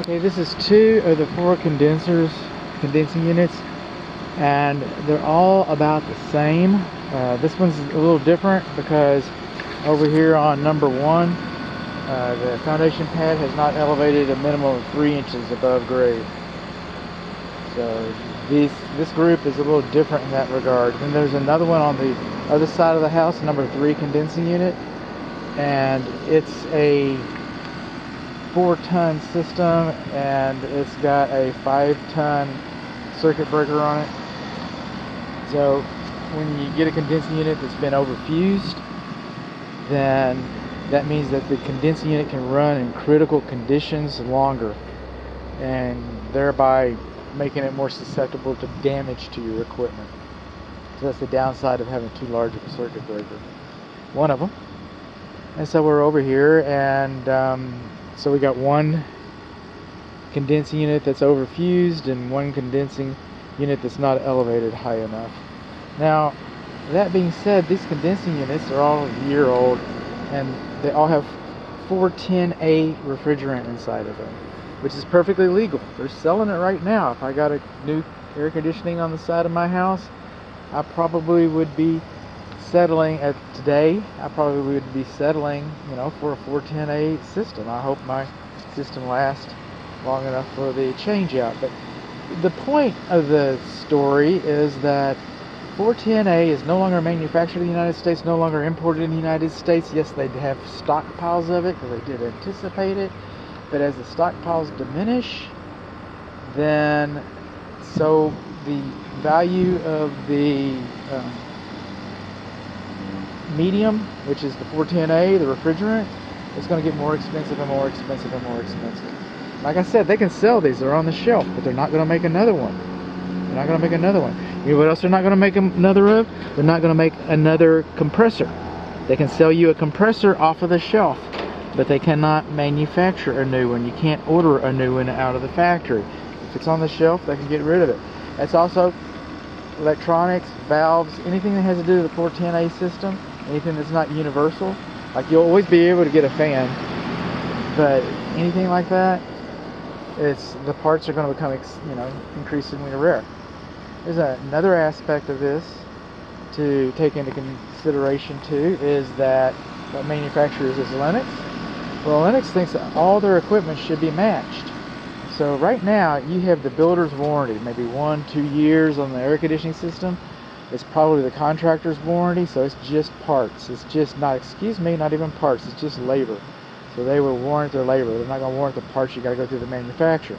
Okay, this is 2 of the 4 condensing units, and they're all about the same. This one's a little different because over here on number 1, the foundation pad has not elevated a minimum of 3 inches above grade. So this group is a little different in that regard. Then there's another one on the other side of the house, number 3 condensing unit, and it's a 4-ton system, and it's got a 5-ton circuit breaker on it. So when you get a condensing unit that's been overfused, then that means that the condensing unit can run in critical conditions longer, and thereby making it more susceptible to damage to your equipment. So that's the downside of having too large of a circuit breaker, one of them. And so we're over here, and so we got 1 condensing unit that's overfused and 1 condensing unit that's not elevated high enough. Now, that being said, these condensing units are all a year old, and they all have 410A refrigerant inside of them, which is perfectly legal. They're selling it right now. If I got a new air conditioning on the side of my house, I probably would be settling I probably would be settling, for a 410A system. I hope my system lasts long enough for the change out. But the point of the story is that 410A is no longer manufactured in the United States, no longer imported in the United States. Yes, they have stockpiles of it because they did anticipate it. But as the stockpiles diminish, then so the value of the medium, which is the 410A, the refrigerant, is going to get more expensive and more expensive and more expensive. Like I said, they can sell these. They're on the shelf, but they're not going to make another one. They're not going to make another one. You know what else they're not going to make another of? They're not going to make another compressor. They can sell you a compressor off of the shelf, but they cannot manufacture a new one. You can't order a new one out of the factory. If it's on the shelf, they can get rid of it. That's also electronics, valves, anything that has to do with the 410A system, anything that's not universal. Like, you'll always be able to get a fan, but anything like that, the parts are going to become increasingly rare. There's another aspect of this to take into consideration too, is that what manufacturers is Lennox. Well, Lennox thinks that all their equipment should be matched. So right now you have the builder's warranty, maybe 1-2 years on the air conditioning system. It's probably the contractor's warranty, so it's just parts. It's just not even parts, it's just labor. So they will warrant their labor. They're not going to warrant the parts. You got to go through the manufacturer.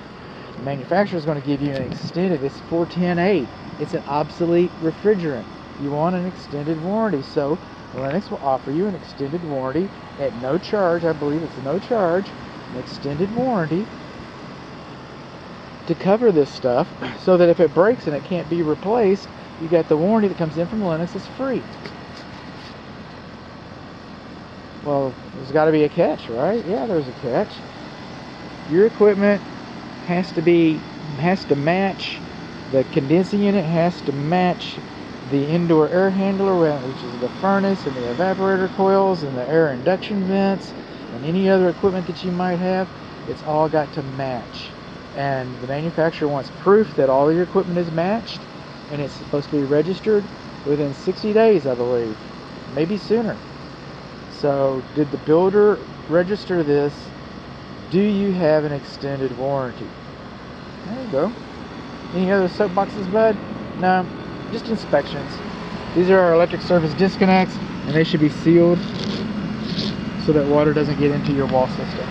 The manufacturer is going to give you an extended, it's 410A. It's an obsolete refrigerant. You want an extended warranty. So Lennox will offer you an extended warranty at no charge. I believe it's no charge, an extended warranty to cover this stuff, so that if it breaks and it can't be replaced, you got the warranty that comes in from Lennox is free. Well, there's got to be a catch, right? Yeah, there's a catch. Your equipment has to match, the condensing unit has to match the indoor air handler, which is the furnace and the evaporator coils and the air induction vents and any other equipment that you might have. It's all got to match. And the manufacturer wants proof that all your equipment is matched, and it's supposed to be registered within 60 days, I believe, maybe sooner. So did the builder register this? Do you have an extended warranty? There you go. Any other soapboxes, bud? No, just inspections. These are our electric service disconnects, and they should be sealed so that water doesn't get into your wall system.